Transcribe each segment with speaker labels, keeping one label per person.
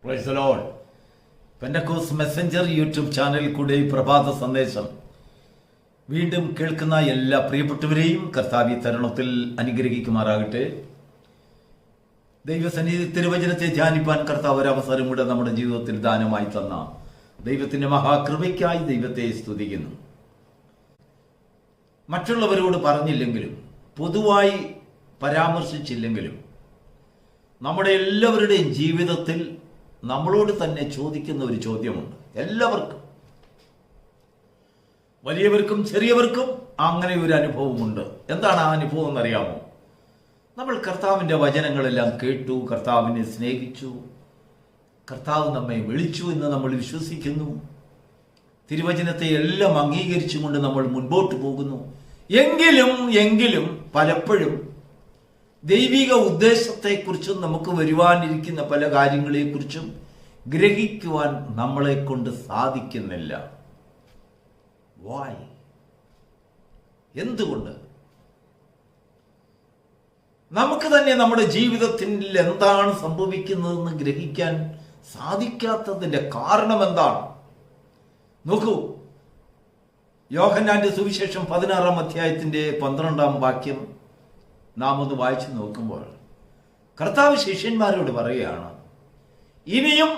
Speaker 1: Praise the Lord. Pentecost Messenger YouTube ചാനലിൽ കൂടെ ഈ പ്രഭാത സന്ദേശം വീണ്ടും കേൾക്കുന്ന എല്ലാ പ്രിയപ്പെട്ടവരെയും കർത്താവ് ഈ തരുണത്തിൽ അനുഗ്രഹിക്കുമാറാകട്ടെ. ദൈവസന്നിധി തിരുവചനത്തെ ധ്യാനിപ്പാൻ കർത്താവ് ഒരു അവസരം കൂടെ നമ്മുടെ ജീവിതത്തിൽ ദാനമായി തന്ന ദൈവത്തിന്റെ മഹാകൃപയ്ക്കായി ദൈവത്തെ സ്തുതിക്കുന്നു. മറ്റുള്ളവരോട് പറഞ്ഞില്ലെങ്കിലും പൊതുവായി പരാമർശിച്ചില്ലെങ്കിലും നമ്മുടെ എല്ലാവരുടെയും ജീവിതത്തിൽ നമ്മളോട് തന്നെ ചോദിക്കുന്ന ഒരു ചോദ്യമുണ്ട്. എല്ലാവർക്കും, വലിയവർക്കും ചെറിയവർക്കും അങ്ങനെ ഒരു അനുഭവമുണ്ട്. എന്താണ് ആ അനുഭവം എന്നറിയാമോ? നമ്മൾ കർത്താവിൻ്റെ വചനങ്ങളെല്ലാം കേട്ടു, കർത്താവിനെ സ്നേഹിച്ചു, കർത്താവ് നമ്മെ വിളിച്ചു എന്ന് നമ്മൾ വിശ്വസിക്കുന്നു, തിരുവചനത്തെ എല്ലാം അംഗീകരിച്ചുകൊണ്ട് നമ്മൾ മുൻപോട്ട് പോകുന്നു. എങ്കിലും പലപ്പോഴും ദൈവിക ഉദ്ദേശത്തെക്കുറിച്ചും നമുക്ക് വരുവാനിരിക്കുന്ന പല കാര്യങ്ങളെക്കുറിച്ചും ഗ്രഹിക്കുവാൻ നമ്മളെ കൊണ്ട് സാധിക്കുന്നില്ല. വായ്? എന്തുകൊണ്ട്? നമുക്ക് തന്നെ നമ്മുടെ ജീവിതത്തിൽ എന്താണ് സംഭവിക്കുന്നതെന്ന് ഗ്രഹിക്കാൻ സാധിക്കാത്തതിന്റെ കാരണം എന്താണ്? നോക്കൂ, യോഹന്നാന്റെ സുവിശേഷം 16-ാം അധ്യായത്തിന്റെ 12-ാം വാക്യം നാം ഒന്ന് വായിച്ചു നോക്കുമ്പോൾ കർത്താവ് ശിഷ്യന്മാരോട് പറയുകയാണ്, ഇനിയും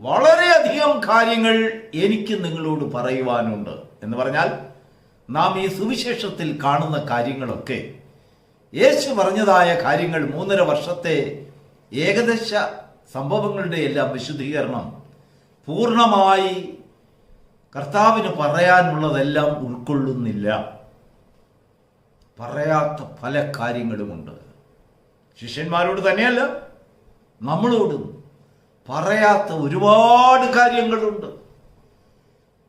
Speaker 1: വളരെയധികം കാര്യങ്ങൾ എനിക്ക് നിങ്ങളോട് പറയുവാനുണ്ട്. എന്ന് പറഞ്ഞാൽ നാം ഈ സുവിശേഷത്തിൽ കാണുന്ന കാര്യങ്ങളൊക്കെ യേശു പറഞ്ഞതായ കാര്യങ്ങൾ, 3.5 വർഷത്തെ ഏകദേശ സംഭവങ്ങളുടെ എല്ലാം വിശദീകരണം പൂർണ്ണമായി കർത്താവിന് പറയാനുള്ളതെല്ലാം ഉൾക്കൊള്ളുന്നില്ല. പറയാത്ത പല കാര്യങ്ങളുമുണ്ട്. ശിഷ്യന്മാരോട് തന്നെയല്ല, നമ്മളോടും പറയാത്ത ഒരുപാട് കാര്യങ്ങളുണ്ട്.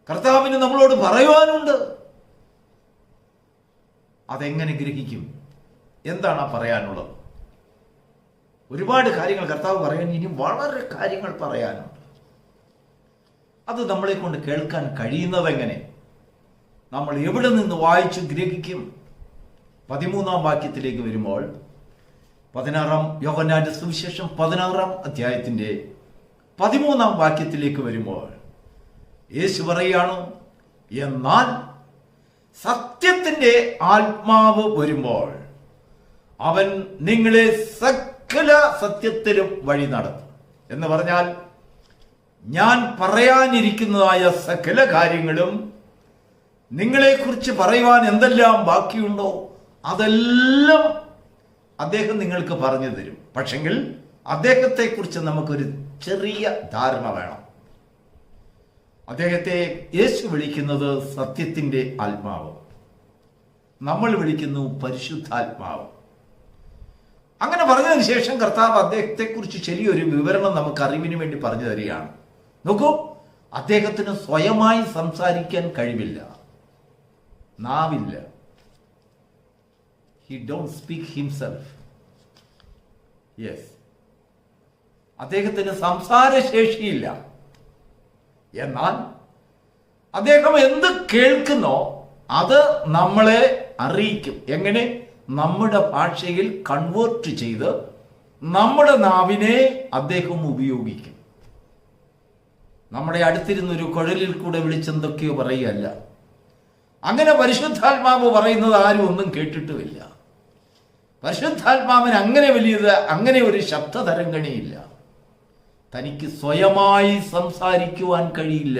Speaker 1: കർത്താവിന് നമ്മളോട് പറയുവാനുണ്ട്. അതെങ്ങനെ ഗ്രഹിക്കും? എന്താണ് ആ പറയാനുള്ളത്? ഒരുപാട് കാര്യങ്ങൾ കർത്താവ് പറയാൻ, ഇനി വളരെ കാര്യങ്ങൾ പറയാനുണ്ട്. അത് നമ്മളെ കൊണ്ട് കേൾക്കാൻ കഴിയുന്നത് എങ്ങനെ? നമ്മൾ എവിടെ നിന്ന് വായിച്ചു ഗ്രഹിക്കും? 13-ാം വാക്യത്തിലേക്ക് വരുമ്പോൾ, 16-ാം യോഹന്നാന്റെ സുവിശേഷം 16-ാം അധ്യായത്തിന്റെ 13-ാം വാക്യത്തിലേക്ക് വരുമ്പോൾ യേശു പറയുകയാണ്, എന്നാൽ സത്യത്തിന്റെ ആത്മാവ് വരുമ്പോൾ അവൻ നിങ്ങളെ സകല സത്യത്തിലും വഴി നടത്തും. എന്ന് പറഞ്ഞാൽ ഞാൻ പറയാനിരിക്കുന്നതായ സകല കാര്യങ്ങളും, നിങ്ങളെക്കുറിച്ച് പറയുവാൻ എന്തെല്ലാം ബാക്കിയുണ്ടോ അതെല്ലാം അദ്ദേഹം നിങ്ങൾക്ക് പറഞ്ഞു തരും. പക്ഷെങ്കിൽ അദ്ദേഹത്തെക്കുറിച്ച് നമുക്കൊരു ചെറിയ ധാരണ വേണം. അദ്ദേഹത്തെ യേശു വിളിക്കുന്നത് സത്യത്തിന്റെ ആത്മാവ്, നമ്മൾ വിളിക്കുന്നു പരിശുദ്ധാത്മാവ്. അങ്ങനെ പറഞ്ഞതിന് ശേഷം കർത്താവ് അദ്ദേഹത്തെക്കുറിച്ച് ചെറിയൊരു വിവരണം നമുക്ക് അറിവിന് വേണ്ടി പറഞ്ഞു തരികയാണ്. നോക്കൂ, അദ്ദേഹത്തിന് സ്വയമായി സംസാരിക്കാൻ കഴിവില്ല, നാവില്ല. He don't speak himself. Yes. അദ്ദേഹത്തിന് സംസാരശേഷിയില്ല. എന്നാൽ അദ്ദേഹം എന്ത് കേൾക്കുന്നോ അത് നമ്മളെ അറിയിക്കും. എങ്ങനെ? നമ്മുടെ ഭാഷയിൽ കൺവേർട്ട് ചെയ്ത് നമ്മുടെ നാവിനെ അദ്ദേഹം ഉപയോഗിക്കും. നമ്മുടെ അടുത്തിരുന്നൊരു കുഴലിൽ കൂടെ വിളിച്ചെന്തൊക്കെയോ പറയുകയല്ല. അങ്ങനെ പരിശുദ്ധാത്മാവ് പറയുന്നത് ആരും ഒന്നും കേട്ടിട്ടുമില്ല. പരിശുദ്ധാത്മാവിന് അങ്ങനെ ഒരു ശബ്ദതരംഗണിയില്ല. തനിക്ക് സ്വയമായി സംസാരിക്കുവാൻ കഴിയില്ല.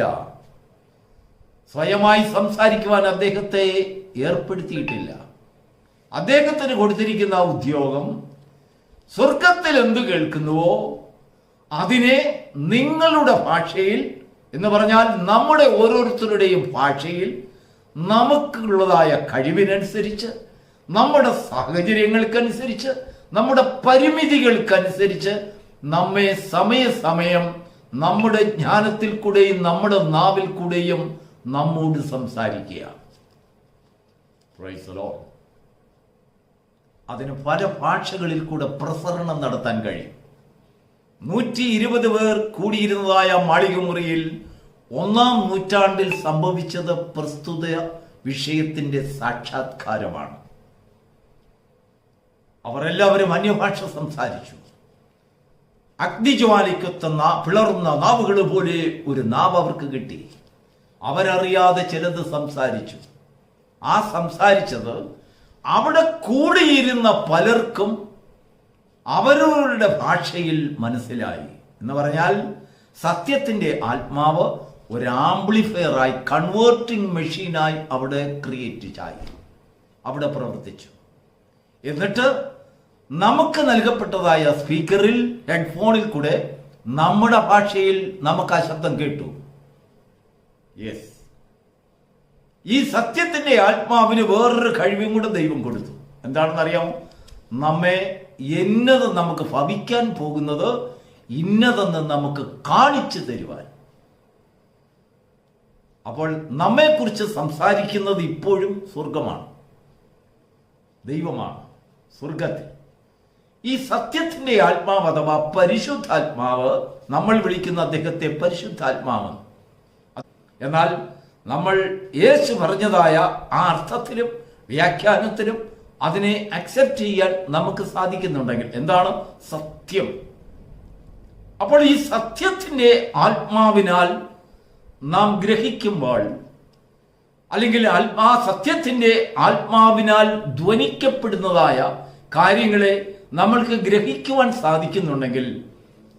Speaker 1: സ്വയമായി സംസാരിക്കുവാൻ അദ്ദേഹത്തെ ഏർപ്പെടുത്തിയിട്ടില്ല. അദ്ദേഹത്തിന് കൊടുത്തിരിക്കുന്ന ഉദ്യോഗം, സ്വർഗത്തിൽ എന്തു കേൾക്കുന്നുവോ അതിനെ നിങ്ങളുടെ ഭാഷയിൽ, എന്ന് പറഞ്ഞാൽ നമ്മുടെ ഓരോരുത്തരുടെയും ഭാഷയിൽ നമുക്കുള്ളതായ കഴിവിനനുസരിച്ച്, നമ്മുടെ സാഹചര്യങ്ങൾക്കനുസരിച്ച്, നമ്മുടെ പരിമിതികൾക്കനുസരിച്ച് നമ്മെ സമയം നമ്മുടെ ജ്ഞാനത്തിൽ കൂടെയും നമ്മുടെ നാവിൽ കൂടെയും നമ്മോട് സംസാരിക്കുക. Praise the Lord. അതിന് പല ഭാഷകളിൽ കൂടെ പ്രസരണം നടത്താൻ കഴിയും. 120 പേർ കൂടിയിരുന്നതായ മാളികമുറിയിൽ 1-ാം നൂറ്റാണ്ടിൽ സംഭവിച്ചത് പ്രസ്തുത വിഷയത്തിന്റെ സാക്ഷാത്കാരമാണ്. അവർ എല്ലാവരും അന്യഭാഷ സംസാരിച്ചു. അഗ്നിജ്വാലിക്കത്തുന്ന പിളർന്ന നാവുകൾ പോലെ ഒരു നാവ് അവർക്ക് കിട്ടി. അവരറിയാതെ ചിലത് സംസാരിച്ചു. ആ സംസാരിച്ചത് അവിടെ കൂടിയിരുന്ന പലർക്കും അവരവരുടെ ഭാഷയിൽ മനസ്സിലായി. എന്ന് പറഞ്ഞാൽ സത്യത്തിന്റെ ആത്മാവ് ഒരു ആംപ്ലിഫയറായി, കൺവേർട്ടിംഗ് മെഷീനായി അവിടെ ക്രിയേറ്റ് ആയി, അവിടെ പ്രവർത്തിച്ചു. എന്നിട്ട് നമുക്ക് നൽകപ്പെട്ടതായ സ്പീക്കറിൽ, ഹെഡ്ഫോണിൽ കൂടെ നമ്മുടെ ഭാഷയിൽ നമുക്ക് ആ ശബ്ദം കേട്ടു. യെസ്, ഈ സത്യത്തിന്റെ ആത്മാവിന് വേറൊരു കഴിവും കൂടെ ദൈവം കൊടുത്തു. എന്താണെന്ന് അറിയാമോ? നമ്മെ എന്നത് നമുക്ക് ഭവിക്കാൻ പോകുന്നത് ഇന്നതെന്ന് നമുക്ക് കാണിച്ചു തരുവാൻ. അപ്പോൾ നമ്മെക്കുറിച്ച് സംസാരിക്കുന്നത് ഇപ്പോഴും സ്വർഗമാണ്, ദൈവമാണ് സ്വർഗത്തിൽ. ഈ സത്യത്തിന്റെ ആത്മാവ് അഥവാ പരിശുദ്ധാത്മാവ്, നമ്മൾ വിളിക്കുന്ന അദ്ദേഹത്തെ പരിശുദ്ധാത്മാവ്. എന്നാൽ നമ്മൾ യേശു പറഞ്ഞതായ ആ അർത്ഥത്തിലും വ്യാഖ്യാനത്തിലും അതിനെ അക്സെപ്റ്റ് ചെയ്യാൻ നമുക്ക് സാധിക്കുന്നുണ്ടെങ്കിൽ എന്താണ് സത്യം? അപ്പോൾ ഈ സത്യത്തിന്റെ ആത്മാവിനാൽ നാം ഗ്രഹിക്കുമ്പോൾ, അല്ലെങ്കിൽ ആ സത്യത്തിന്റെ ആത്മാവിനാൽ ധ്വനിക്കപ്പെടുന്നതായ കാര്യങ്ങളെ നമ്മൾക്ക് ഗ്രഹിക്കുവാൻ സാധിക്കുന്നുണ്ടെങ്കിൽ,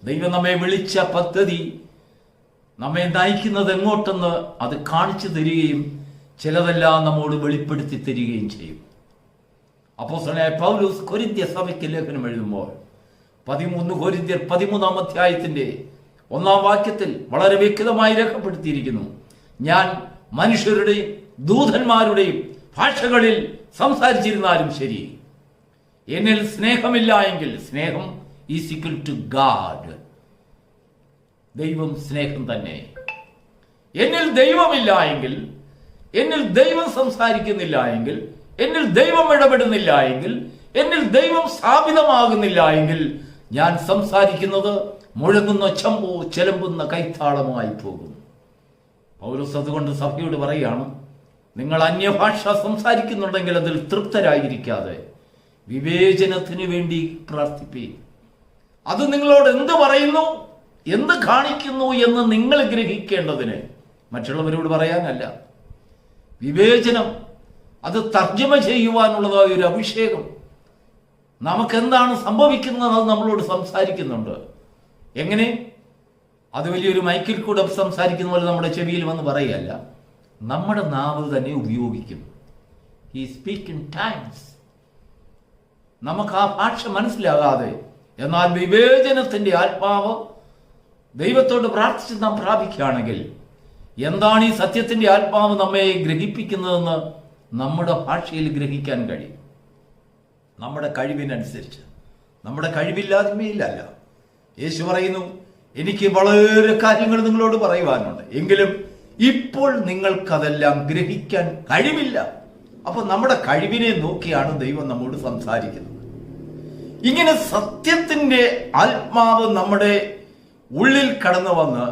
Speaker 1: ദൈവം നമ്മെ വിളിച്ച പദ്ധതി, നമ്മെ നയിക്കുന്നത് എങ്ങോട്ടെന്ന് അത് കാണിച്ചു തരികയും ചിലതെല്ലാം നമ്മോട് വെളിപ്പെടുത്തി തരികയും ചെയ്യും. അപ്പോസ്തലനായ പൗലോസ് കൊരിന്ത്യ സഭയ്ക്ക് ലേഖനം എഴുതുമ്പോൾ 13 കൊരിന്ത്യർ 13-ാം അധ്യായത്തിന്റെ 1-ാം വാക്യത്തിൽ വളരെ വ്യക്തമായി രേഖപ്പെടുത്തിയിരിക്കുന്നു, ഞാൻ മനുഷ്യരുടെയും ദൂതന്മാരുടെയും ഭാഷകളിൽ സംസാരിച്ചിരുന്നാലും ശരി, എന്നിൽ സ്നേഹമില്ല എങ്കിൽ, സ്നേഹം ഈസ് ഈക്വൽ ടു ഗാഡ്, ദൈവം സ്നേഹം തന്നെ. എന്നിൽ ദൈവമില്ല എങ്കിൽ, എന്നിൽ ദൈവം സംസാരിക്കുന്നില്ല എങ്കിൽ, എന്നിൽ ദൈവം ഇടപെടുന്നില്ല എങ്കിൽ, എന്നിൽ ദൈവം സ്ഥാപിതമാകുന്നില്ല എങ്കിൽ, ഞാൻ സംസാരിക്കുന്നത് മുഴങ്ങുന്ന ചെമ്പോ ചെലമ്പുന്ന കൈത്താളമായി പോകും. പൗലോസ് അതുകൊണ്ട് സഭയോട് പറയുകയാണ്, നിങ്ങൾ അന്യഭാഷ സംസാരിക്കുന്നുണ്ടെങ്കിൽ അതിൽ തൃപ്തരായിരിക്കാതെ വിവേചനത്തിന് വേണ്ടി പ്രാർത്ഥിപ്പീൻ. അത് നിങ്ങളോട് എന്ത് പറയുന്നു, എന്ത് കാണിക്കുന്നു എന്ന് നിങ്ങൾ ഗ്രഹിക്കേണ്ടതിന്, മറ്റുള്ളവരോട് പറയാനല്ല. വിവേചനം അത് തർജ്ജമ ചെയ്യുവാനുള്ളതായ ഒരു അഭിഷേകം. നമുക്കെന്താണ് സംഭവിക്കുന്നത് അത് നമ്മളോട് സംസാരിക്കുന്നുണ്ട്. എങ്ങനെ? അത് വലിയൊരു മൈക്കിൽ കൂടെ സംസാരിക്കുന്ന പോലെ നമ്മുടെ ചെവിയിൽ വന്ന് പറയുകയല്ല, നമ്മുടെ നാവ് തന്നെ ഉപയോഗിക്കും. He speak in times. നമുക്ക് ആ ഭാഷ മനസ്സിലാകാതെ, എന്നാൽ വിവേചനത്തിന്റെ ആത്മാവ് ദൈവത്തോട് പ്രാർത്ഥിച്ച് നാം പ്രാപിക്കുകയാണെങ്കിൽ, എന്താണ് ഈ സത്യത്തിന്റെ ആത്മാവ് നമ്മെ ഗ്രഹിപ്പിക്കുന്നതെന്ന് നമ്മുടെ ഭാഷയിൽ ഗ്രഹിക്കാൻ കഴിയും. നമ്മുടെ കഴിവിനനുസരിച്ച്, നമ്മുടെ കഴിവില്ലായ്മയിലല്ല. യേശു പറയുന്നു, എനിക്ക് വളരെ കാര്യങ്ങൾ നിങ്ങളോട് പറയുവാനുണ്ട്, എങ്കിലും ഇപ്പോൾ നിങ്ങൾക്കതെല്ലാം ഗ്രഹിക്കാൻ കഴിവില്ല. അപ്പൊ നമ്മുടെ കഴിവിനെ നോക്കിയാണ് ദൈവം നമ്മോട് സംസാരിക്കുന്നത്. ഇങ്ങനെ സത്യത്തിന്റെ ആത്മാവ് നമ്മുടെ ഉള്ളിൽ കടന്നു വന്ന്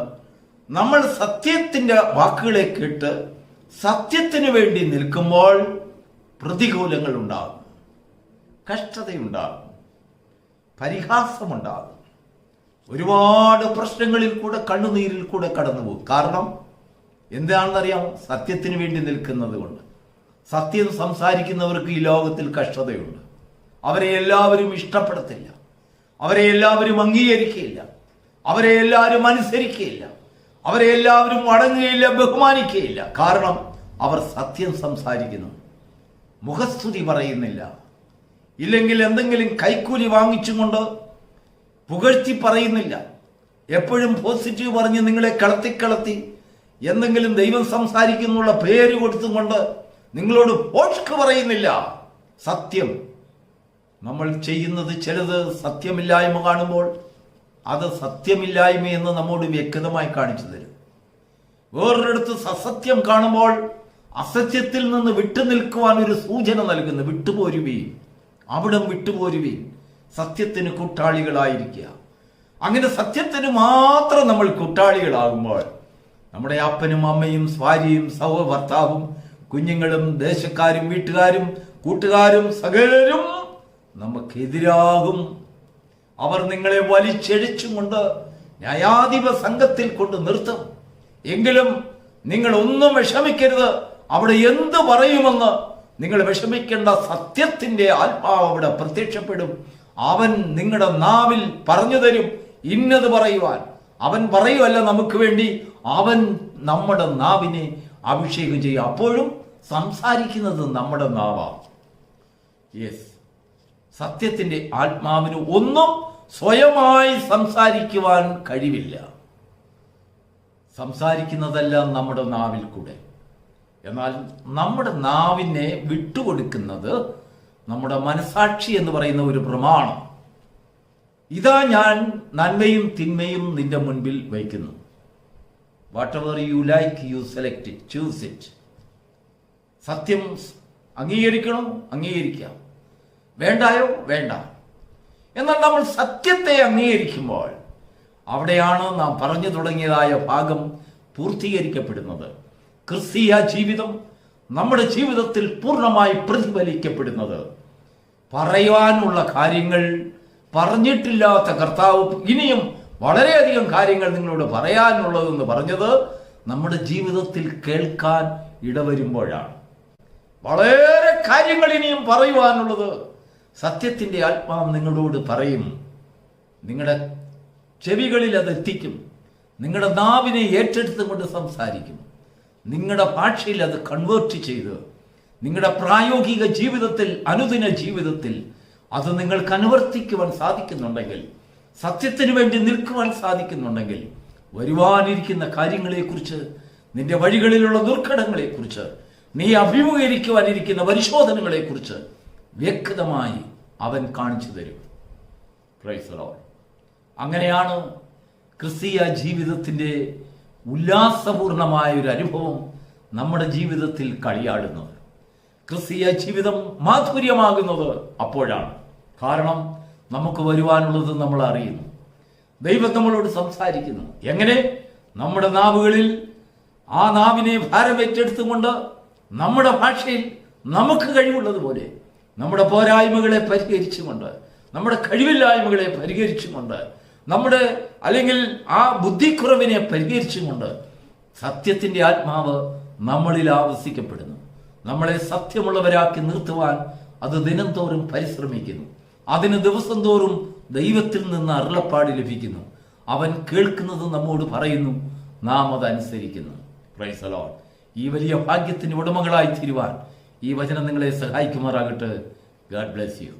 Speaker 1: നമ്മൾ സത്യത്തിന്റെ വാക്കുകളെ കേട്ട് സത്യത്തിന് വേണ്ടി നിൽക്കുമ്പോൾ പ്രതികൂലങ്ങൾ ഉണ്ടാകും, കഷ്ടതയുണ്ടാകും, പരിഹാസമുണ്ടാകും, ഒരുപാട് പ്രശ്നങ്ങളിൽ കൂടെ, കണ്ണുനീരിൽ കൂടെ കടന്നു പോകും. കാരണം എന്താണെന്നറിയാമോ? സത്യത്തിന് വേണ്ടി നിൽക്കുന്നത് കൊണ്ട്. സത്യം സംസാരിക്കുന്നവർക്ക് ഈ ലോകത്തിൽ കഷ്ടതയുണ്ട്. അവരെ എല്ലാവരും ഇഷ്ടപ്പെടത്തില്ല, അവരെ എല്ലാവരും അംഗീകരിക്കുകയില്ല, അവരെ എല്ലാവരും അനുസരിക്കുകയില്ല, അവരെ എല്ലാവരും അടങ്ങുകയില്ല, ബഹുമാനിക്കുകയില്ല. കാരണം അവർ സത്യം സംസാരിക്കുന്നു, മുഖസ്തുതി പറയുന്നില്ല, ഇല്ലെങ്കിൽ എന്തെങ്കിലും കൈക്കൂലി വാങ്ങിച്ചുകൊണ്ട് പുകഴ്ത്തി പറയുന്നില്ല, എപ്പോഴും പോസിറ്റീവ് പറഞ്ഞ് നിങ്ങളെ കളത്തി എന്തെങ്കിലും ദൈവം സംസാരിക്കുന്നുള്ള പേര് കൊടുത്തുകൊണ്ട് നിങ്ങളോട് പോഷ്ക്ക് പറയുന്നില്ല. സത്യം നമ്മൾ ചെയ്യുന്നത് ചിലത് സത്യമില്ലായ്മ കാണുമ്പോൾ അത് സത്യമില്ലായ്മ എന്ന് നമ്മോട് വ്യക്തമായി കാണിച്ചു തരും. വേറൊരിടത്ത് അസത്യം കാണുമ്പോൾ അസത്യത്തിൽ നിന്ന് വിട്ടു നിൽക്കുവാൻ ഒരു സൂചന നൽകുന്നു. വിട്ടുപോരുവീൻ, അവിടം വിട്ടുപോരുവീൻ, സത്യത്തിന് കൂട്ടാളികളായിരിക്കുക. അങ്ങനെ സത്യത്തിന് മാത്രം നമ്മൾ കൂട്ടാളികളാകുമ്പോൾ നമ്മുടെ അപ്പനും അമ്മയും ഭാര്യയും ഭർത്താവും കുഞ്ഞുങ്ങളും ദേശക്കാരും വീട്ടുകാരും കൂട്ടുകാരും സകലരും നമുക്കെതിരാകും. അവർ നിങ്ങളെ വലിച്ചെഴിച്ചും കൊണ്ട് ന്യായാധിപ സംഘത്തിൽ കൊണ്ട് നിർത്തും. എങ്കിലും നിങ്ങൾ ഒന്നും വിഷമിക്കരുത്. അവിടെ എന്ത് പറയുമെന്ന് നിങ്ങൾ വിഷമിക്കേണ്ട. സത്യത്തിന്റെ ആത്മാവ് അവിടെ പ്രത്യക്ഷപ്പെടും. അവൻ നിങ്ങളുടെ നാവിൽ പറഞ്ഞു തരും ഇന്നത് പറയുവാൻ. അവൻ പറയുമല്ല നമുക്ക് വേണ്ടി, അവൻ നമ്മുടെ നാവിനെ അഭിഷേകം ചെയ്യും. അപ്പോഴും സംസാരിക്കുന്നത് നമ്മുടെ നാവാണ്. യെസ്, സത്യത്തിന്റെ ആത്മാവിന് ഒന്നും സ്വയമായി സംസാരിക്കുവാൻ കഴിവില്ല. സംസാരിക്കുന്നതെല്ലാം നമ്മുടെ നാവിൽ കൂടെ. എന്നാൽ നമ്മുടെ നാവിനെ വിട്ടുകൊടുക്കുന്നത് നമ്മുടെ മനസാക്ഷി എന്ന് പറയുന്ന ഒരു പ്രമാണം. ഇതാ ഞാൻ നന്മയും തിന്മയും നിന്റെ മുൻപിൽ വയ്ക്കുന്നു. What ever you like you select it, choose it. സത്യം അംഗീകരിക്കണോ, അംഗീകരിക്കാം. വേണ്ടായോ, വേണ്ട. എന്നാൽ നമ്മൾ സത്യത്തെ അംഗീകരിക്കുമ്പോൾ അവിടെയാണ് നാം പറഞ്ഞു തുടങ്ങിയതായ ഭാഗം പൂർത്തീകരിക്കപ്പെടുന്നത്. ക്രിസ്തീയ ജീവിതം നമ്മുടെ ജീവിതത്തിൽ പൂർണ്ണമായി പ്രതിഫലിക്കപ്പെടുന്നത്. പറയുവാനുള്ള കാര്യങ്ങൾ പറഞ്ഞിട്ടില്ലാത്ത കർത്താവ് ഇനിയും വളരെയധികം കാര്യങ്ങൾ നിങ്ങളോട് പറയാനുള്ളതെന്ന് പറഞ്ഞത് നമ്മുടെ ജീവിതത്തിൽ കേൾക്കാൻ ഇടവരുമ്പോഴാണ്. വളരെ കാര്യങ്ങൾ ഇനിയും പറയുവാനുള്ളത് സത്യത്തിന്റെ ആത്മാവ് നിങ്ങളോട് പറയും. നിങ്ങളുടെ ചെവികളിൽ അത് എത്തിക്കും. നിങ്ങളുടെ നാവിനെ ഏറ്റെടുത്തുകൊണ്ട് സംസാരിക്കും. നിങ്ങളുടെ ഭാഷയിൽ അത് കൺവേർട്ട് ചെയ്ത് നിങ്ങളുടെ പ്രായോഗിക ജീവിതത്തിൽ, അനുദിന ജീവിതത്തിൽ അത് നിങ്ങൾക്ക് അനുവർത്തിക്കുവാൻ സാധിക്കുന്നുണ്ടെങ്കിൽ, സത്യത്തിന് വേണ്ടി നിൽക്കുവാൻ സാധിക്കുന്നുണ്ടെങ്കിൽ, വരുവാനിരിക്കുന്ന കാര്യങ്ങളെക്കുറിച്ച്, നിന്റെ വഴികളിലുള്ള ദുർഘടങ്ങളെക്കുറിച്ച്, നീ അഭിമുഖീകരിക്കുവാനിരിക്കുന്ന പരിശോധനകളെക്കുറിച്ച് വ്യക്തമായി അവൻ കാണിച്ചു തരും. Praise the Lord. അങ്ങനെയാണ് ക്രിസ്തീയ ജീവിതത്തിൻ്റെ ഉല്ലാസപൂർണമായ ഒരു അനുഭവം നമ്മുടെ ജീവിതത്തിൽ കളിയാടുന്നത്. ക്രിസ്തീയ ജീവിതം മാധുര്യമാകുന്നത് അപ്പോഴാണ്. കാരണം നമുക്ക് വരുവാനുള്ളത് നമ്മൾ അറിയുന്നു. ദൈവം നമ്മളോട് സംസാരിക്കുന്നു. എങ്ങനെ? നമ്മുടെ നാവുകളിൽ ആ നാവിനെ ഭാരമേറ്റെടുത്തുകൊണ്ട് നമ്മുടെ ഭാഷയിൽ നമുക്ക് കഴിവുള്ളതുപോലെ നമ്മുടെ പോരായ്മകളെ പരിഹരിച്ചുകൊണ്ട്, നമ്മുടെ കഴിവില്ലായ്മകളെ പരിഹരിച്ചുകൊണ്ട്, നമ്മുടെ അല്ലെങ്കിൽ ആ ബുദ്ധിക്കുറവിനെ പരിഹരിച്ചുകൊണ്ട് സത്യത്തിന്റെ ആത്മാവ് നമ്മളിൽ ആവസിക്കപ്പെടുന്നു. നമ്മളെ സത്യമുള്ളവരാക്കി നിർത്തുവാൻ അത് ദിനം തോറും പരിശ്രമിക്കുന്നു. അതിന് ദിവസം തോറും ദൈവത്തിൽ നിന്ന് അരുളപ്പാട് ലഭിക്കുന്നു. അവൻ കേൾക്കുന്നത് നമ്മോട് പറയുന്നു, നാം അതനുസരിക്കുന്നു. Praise the Lord. ഈ വലിയ ഭാഗ്യത്തിന് ഉടമകളായി തീരുവാൻ ഈ വചനം നിങ്ങളെ സഹായിക്കുമാറാകട്ടെ. God bless you.